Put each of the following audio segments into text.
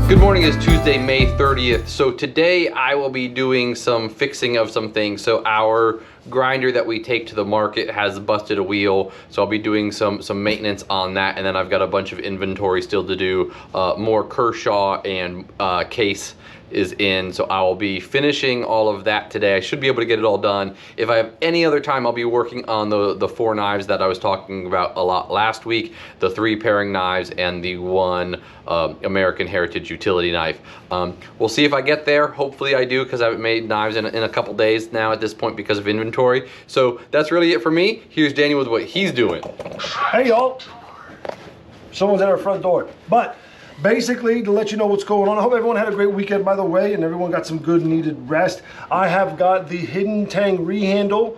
Good morning, it's Tuesday, May 30th. So today I will be doing some fixing of some things. So our grinder that we take to the market has busted a wheel. So I'll be doing some maintenance on that. And then I've got a bunch of inventory still to do. More Kershaw and case is in, so I will be finishing all of that today. I should be able to get it all done. If I have any other time, I'll be working on the 4 knives that I was talking about a lot last week, the 3 paring knives and the 1 American Heritage utility knife. We'll see if I get there. Hopefully I do, because I haven't made knives in a couple days now at this point because of inventory. So that's really it for me. Here's Daniel with what he's doing. Hey y'all, someone's at our front door. But basically, to let you know what's going on, I hope everyone had a great weekend, by the way, and everyone got some good needed rest. I have got the Hidden Tang rehandle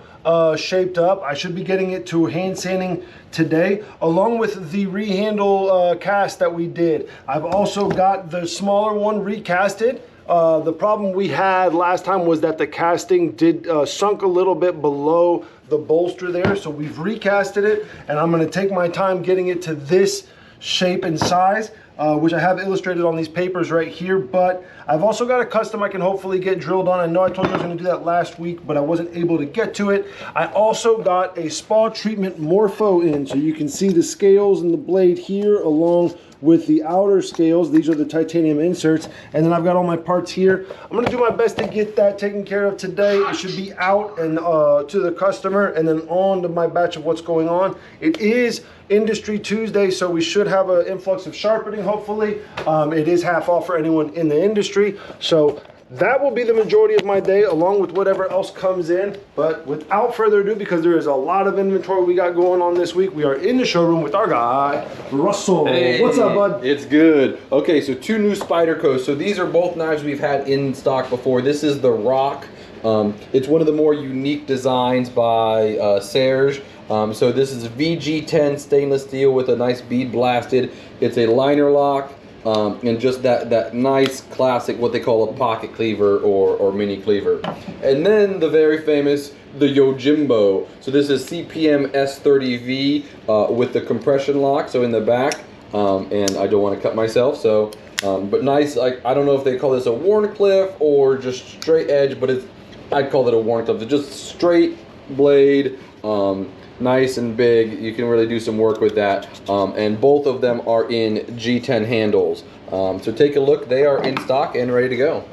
shaped up. I should be getting it to hand sanding today, along with the rehandle cast that we did. I've also got the smaller one recasted. The problem we had last time was that the casting did sunk a little bit below the bolster there, so we've recasted it, and I'm going to take my time getting it to this shape and size, which I have illustrated on these papers right here. But I've also got a custom I can hopefully get drilled on. I know I told you I was going to do that last week, but I wasn't able to get to it. I also got a spa treatment morpho in, so you can see the scales and the blade here along with the outer scales. These are the titanium inserts, and then I've got all my parts here. I'm going to do my best to get that taken care of today. It should be out and to the customer, and then on to my batch of what's going on. It is Industry Tuesday, so we should have an influx of sharpening, hopefully. It is half off for anyone in the industry, so that will be the majority of my day, along with whatever else comes in. But without further ado, because there is a lot of inventory we got going on this week, we are in the showroom with our guy, Russell. Hey, what's up, bud? It's good. Okay, so 2 new Spyderco. So these are both knives we've had in stock before. This is the Rock. It's one of the more unique designs by Serge. So this is VG10 stainless steel with a nice bead blasted. It's a liner lock. And just that nice classic, what they call a pocket cleaver or mini cleaver. And then the very famous, the Yojimbo. So this is CPM S30V with the compression lock, so in the back. And I don't want to cut myself, so, but nice, like, I don't know if they call this a Warncliffe or just straight edge, but I'd call it a Warncliffe. It's just straight blade. Nice and big. You can really do some work with that. And both of them are in G10 handles. So take a look. They are in stock and ready to go.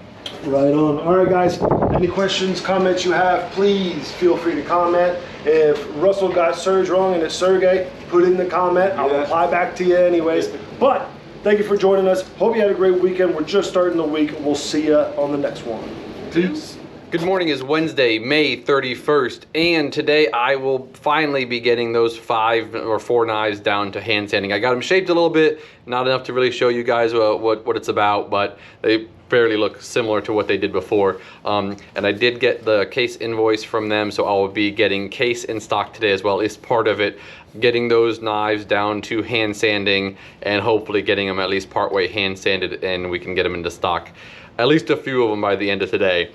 Right on. All right, guys. Any questions, comments you have, please feel free to comment. If Russell got Serge wrong and it's Sergey, put it in the comment. I'll reply back to you anyways. But thank you for joining us. Hope you had a great weekend. We're just starting the week. We'll see you on the next one. Peace. Good morning, is Wednesday, May 31st, and today I will finally be getting those 5 or 4 knives down to hand sanding. I got them shaped a little bit, not enough to really show you guys what it's about, but they fairly look similar to what they did before. And I did get the case invoice from them, so I will be getting case in stock today as well. It's part of it, getting those knives down to hand sanding and hopefully getting them at least partway hand sanded, and we can get them into stock. At least a few of them by the end of today.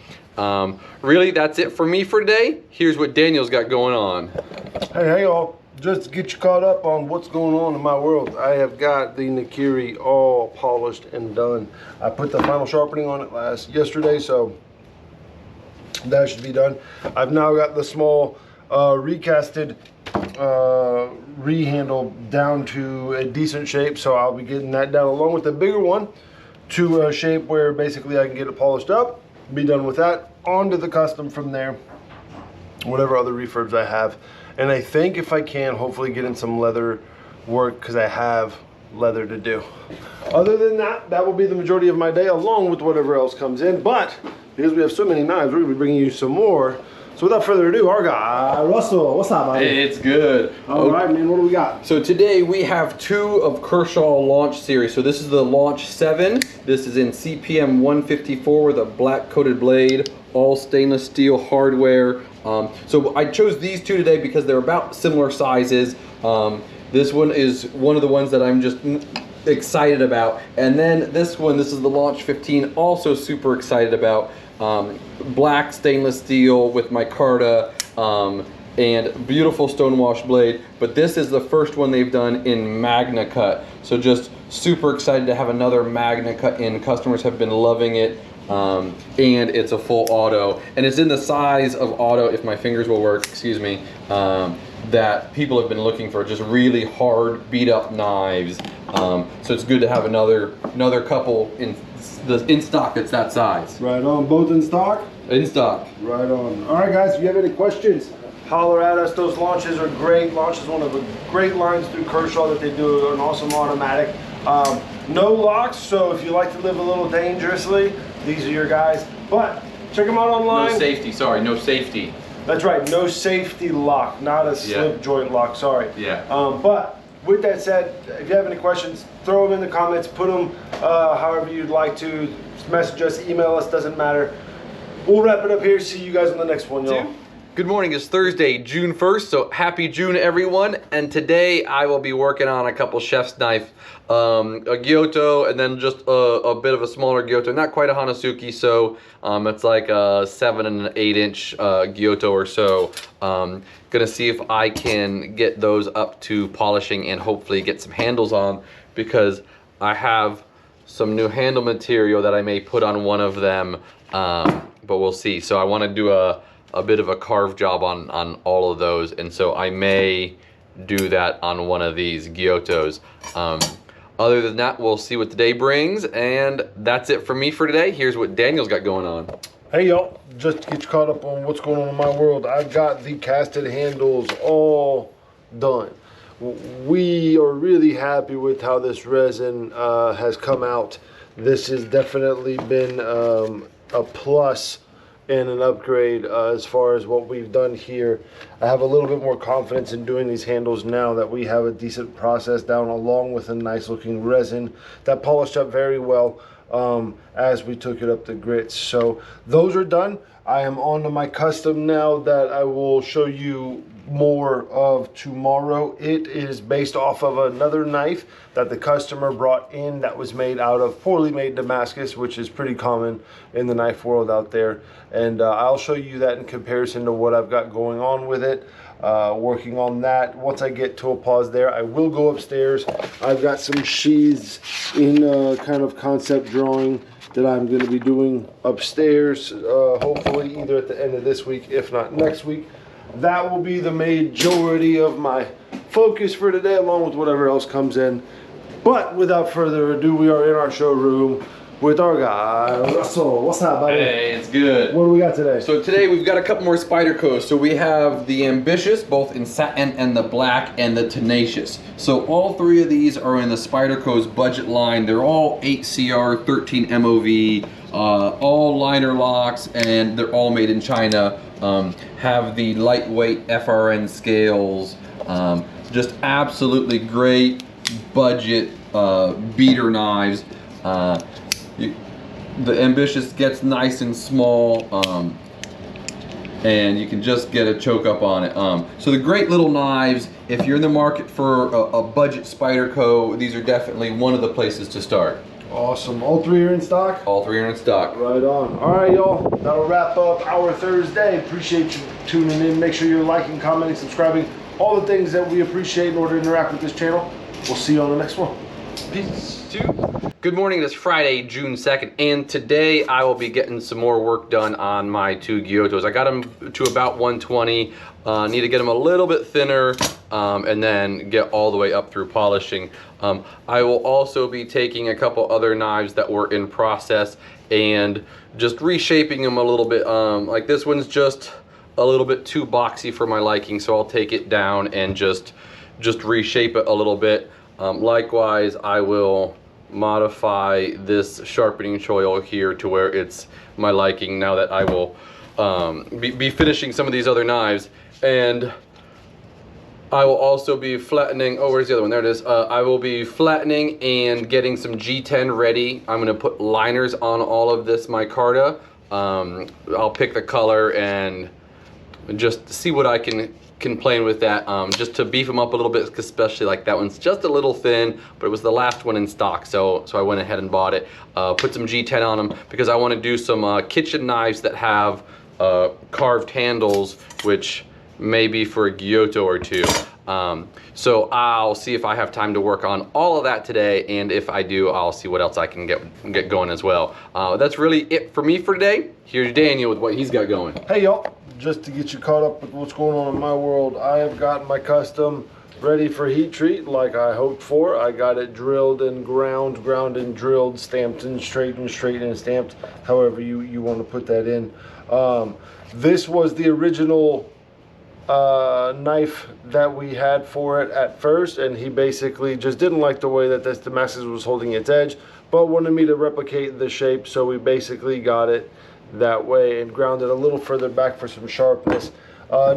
Really, that's it for me for today. Here's what Daniel's got going on. Hey y'all, just to get you caught up on what's going on in my world, I have got the Nakiri all polished and done. I put the final sharpening on it yesterday, so that should be done. I've now got the small recasted rehandle down to a decent shape, so I'll be getting that down along with the bigger one to a shape where basically I can get it polished up, be done with that, onto the custom from there, whatever other refurbs I have. And I think if I can, hopefully get in some leather work, because I have leather to do. Other than that, that will be the majority of my day, along with whatever else comes in. But because we have so many knives, we're gonna be bringing you some more. So without further ado, our guy, Russell, what's up, buddy? It's good. All right, man, what do we got? So today we have 2 of Kershaw launch series. So this is the Launch 7. This is in CPM 154 with a black coated blade, all stainless steel hardware. So I chose these 2 today because they're about similar sizes. This one is one of the ones that I'm just excited about. And then this one, this is the Launch 15, also super excited about. Black stainless steel with micarta, and beautiful stonewash blade. But this is the first one they've done in Magna Cut. So just super excited to have another Magna Cut in. Customers have been loving it. And it's a full auto, and it's in the size of auto, if my fingers will work, excuse me, that people have been looking for, just really hard beat up knives. So it's good to have another couple in stock that's that size. Right on, both in stock? In stock. Right on. All right, guys, if you have any questions, holler at us. Those launches are great. Launch is one of the great lines through Kershaw that they do, an awesome automatic. No locks, so if you like to live a little dangerously, these are your guys. But check them out online. No safety, sorry, no safety. That's right, no safety lock, not a slip joint lock, sorry. Yeah. But with that said, if you have any questions, throw them in the comments, put them however you'd like to. Message us, email us, doesn't matter. We'll wrap it up here. See you guys on the next one, y'all. Good morning, it's Thursday, June 1st, so happy June everyone. And today I will be working on a couple chef's knife, a Giotto, and then just a bit of a smaller Giotto, not quite a Hanazuki, so it's like a 7 and an 8 inch Giotto or so. Gonna see if I can get those up to polishing and hopefully get some handles on, because I have some new handle material that I may put on one of them, but we'll see. So I wanna do a bit of a carve job on all of those, and so I may do that on one of these Giottos. Other than that, we'll see what the day brings, and that's it for me for today. Here's what Daniel's got going on. Hey y'all, just to get you caught up on what's going on in my world, I've got the casted handles all done. We are really happy with how this resin has come out. This has definitely been a plus and an upgrade as far as what we've done here. I have a little bit more confidence in doing these handles now that we have a decent process down, along with a nice looking resin that polished up very well as we took it up the grits. So those are done. I am on to my custom now that I will show you more of tomorrow. It is based off of another knife that the customer brought in that was made out of poorly made Damascus, which is pretty common in the knife world out there. And I'll show you that in comparison to what I've got going on with it. Working on that. Once I get to a pause there, I will go upstairs. I've got some sheaths in kind of concept drawing that I'm going to be doing upstairs, hopefully either at the end of this week, if not next week. That will be the majority of my focus for today, along with whatever else comes in. But without further ado, we are in our showroom with our guy, Russell. What's up, buddy? Hey, it's good. What do we got today? So today we've got a couple more Spydercos. So we have the Ambitious, both in satin and the black, and the Tenacious. So all three of these are in the Spyderco's budget line. They're all 8CR, 13 MOV, all liner locks, and they're all made in China. Have the lightweight FRN scales. Just absolutely great budget beater knives. The Ambitious gets nice and small, and you can just get a choke up on it. So the great little knives, if you're in the market for a budget Spyderco, these are definitely one of the places to start. Awesome. All three are in stock? All three are in stock. Right on. All right, y'all. That'll wrap up our Thursday. Appreciate you tuning in. Make sure you're liking, commenting, subscribing. All the things that we appreciate in order to interact with this channel. We'll see you on the next one. Peace. Good morning, it's Friday, June 2nd, and today I will be getting some more work done on my two Giottos. I got them to about 120, need to get them a little bit thinner, and then get all the way up through polishing. I will also be taking a couple other knives that were in process and just reshaping them a little bit. Like this one's just a little bit too boxy for my liking, so I'll take it down and just reshape it a little bit. Likewise, I will modify this sharpening choil here to where it's my liking now that I will be finishing some of these other knives. And I will also be flattening, oh, where's the other one? There it is. I will be flattening and getting some G10 ready. I'm gonna put liners on all of this micarta. I'll pick the color and just see what I can play with that, just to beef them up a little bit, especially like that one's just a little thin, but it was the last one in stock, so I went ahead and bought it. Put some G10 on them because I want to do some kitchen knives that have carved handles, which maybe for a Giotto or two. So I'll see if I have time to work on all of that today, and if I do, I'll see what else I can get going as well. That's really it for me for today. Here's Daniel with what he's got going. Hey y'all, just to get you caught up with what's going on in my world, I have got my custom ready for heat treat like I hoped for. I got it drilled and ground and drilled, stamped and straight and stamped, however you want to put that in. This was the original knife that we had for it at first, and he basically just didn't like the way that this Damascus was holding its edge, but wanted me to replicate the shape, so we basically got it that way and ground it a little further back for some sharpness.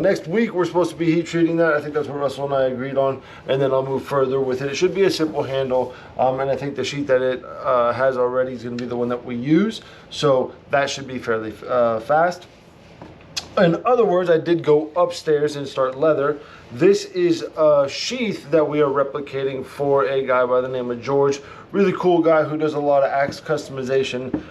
Next week we're supposed to be heat treating that. I think that's what Russell and I agreed on, and then I'll move further with it. It should be a simple handle, and I think the sheet that it has already is going to be the one that we use, so that should be fairly fast. In other words, I did go upstairs and start leather. This is a sheath that we are replicating for a guy by the name of George. Really cool guy who does a lot of axe customization.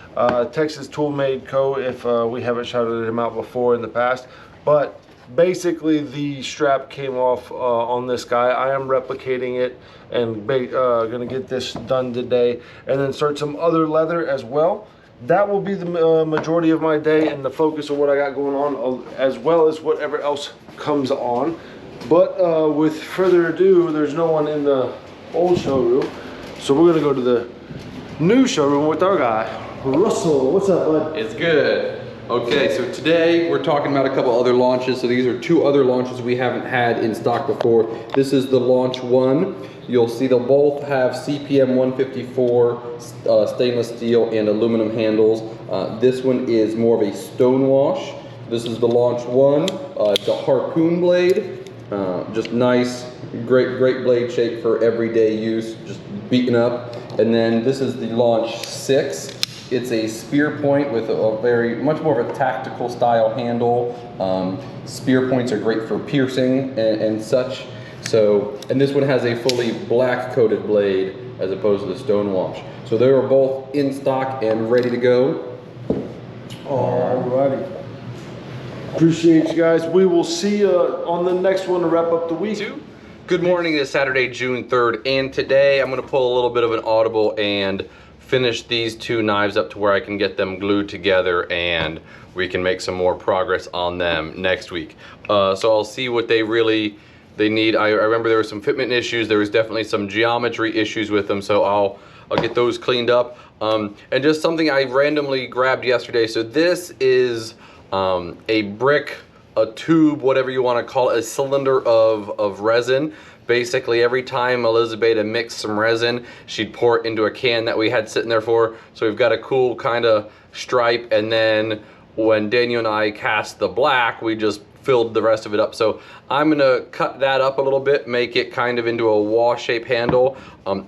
Texas Tool Made Co. if we haven't shouted him out before in the past. But basically the strap came off on this guy. I am replicating it and gonna get this done today, and then start some other leather as well. That will be the majority of my day and the focus of what I got going on, as well as whatever else comes on. But with further ado, there's no one in the old showroom, so we're gonna go to the new showroom with our guy, Russell. What's up, bud? It's good. Okay, so today we're talking about a couple other launches. So these are two other launches we haven't had in stock before. This is the launch one. You'll see they'll both have CPM 154 stainless steel and aluminum handles. This one is more of a stone wash. This is the launch one. It's a harpoon blade. Just nice, great blade shape for everyday use, just beaten up. And then this is the launch 6. It's a spear point with a much more of a tactical style handle. Spear points are great for piercing and such. So, and this one has a fully black coated blade as opposed to the stone wash. So they are both in stock and ready to go. Alrighty. Appreciate you guys. We will see you on the next one to wrap up the week. Good morning. It's Saturday, June 3rd, and today I'm going to pull a little bit of an audible and finish these two knives up to where I can get them glued together, and we can make some more progress on them next week. So I'll see what they need. I remember there were some fitment issues. There was definitely some geometry issues with them, so I'll get those cleaned up. And just something I randomly grabbed yesterday. So this is a brick, a tube, whatever you want to call it, a cylinder of resin. Basically, every time Elizabeth mixed some resin, she'd pour it into a can that we had sitting there for. So we've got a cool kind of stripe, and then when Daniel and I cast the black, we just filled the rest of it up. So I'm gonna cut that up a little bit, make it kind of into a wash shape handle.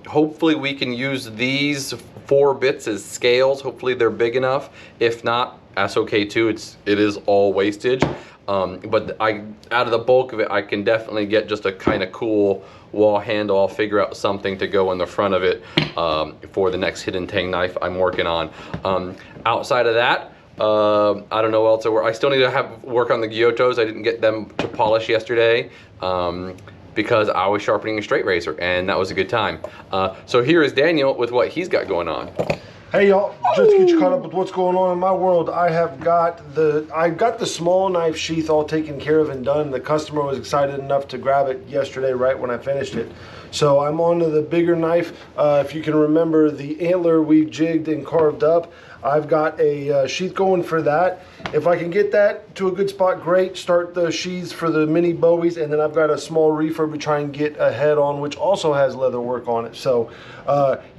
Hopefully we can use these 4 bits as scales. Hopefully they're big enough. If not, that's okay too. It is all wastage. But out of the bulk of it, I can definitely get just a kind of cool wall handle. I'll figure out something to go in the front of it for the next hidden tang knife I'm working on. Outside of that, I don't know what else I still need to work on the Giottos. I didn't get them to polish yesterday because I was sharpening a straight razor, and that was a good time. So here is Daniel with what he's got going on. Hey y'all, just to get you caught up with what's going on in my world, I got the small knife sheath all taken care of and done. The customer was excited enough to grab it yesterday right when I finished it. So I'm on to the bigger knife. If you can remember the antler we jigged and carved up, I've got a sheath going for that. If I can get that to a good spot, great. Start the sheaths for the mini bowies, and then I've got a small refurb to try and get a head on, which also has leather work on it. So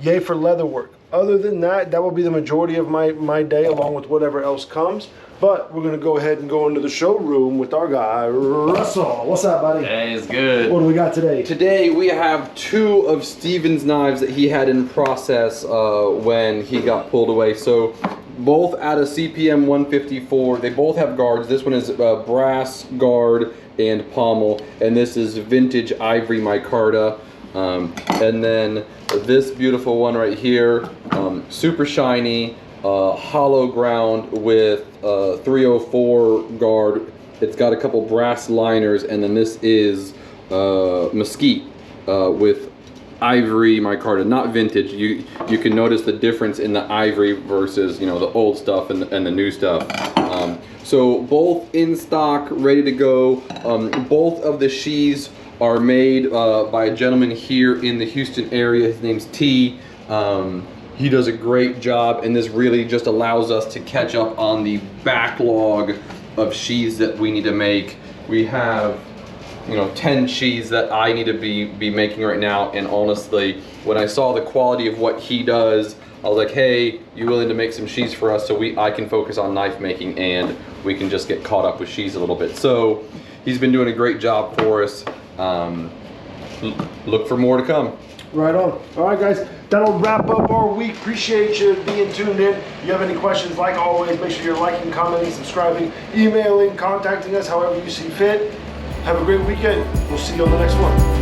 yay for leather work. Other than that, that will be the majority of my day, along with whatever else comes. But we're gonna go ahead and go into the showroom with our guy, Russell. What's up, buddy? Hey, it's good. What do we got today? Today we have 2 of Steven's knives that he had in process when he got pulled away. So both out of CPM 154. They both have guards. This one is brass guard and pommel, and this is vintage ivory micarta. And then this beautiful one right here, super shiny, hollow ground with 304 guard It's got a couple brass liners, and then this is mesquite with ivory micarta, not vintage. You can notice the difference in the ivory versus, you know, the old stuff and the new stuff. So both in stock, ready to go. Both of the sheaths are made by a gentleman here in the Houston area. His name's T. He does a great job, and this really just allows us to catch up on the backlog of sheaths that we need to make. We have, you know, 10 sheaths that I need to be making right now, and honestly, when I saw the quality of what he does, I was like, hey, you willing to make some sheaths for us so I can focus on knife making and we can just get caught up with sheaths a little bit. So he's been doing a great job for us. Look for more to come. Right on. All right, guys, that'll wrap up our week. Appreciate you being tuned in. If you have any questions, like always, make sure you're liking, commenting, subscribing, emailing, contacting us, however you see fit. Have a great weekend. We'll see you on the next one.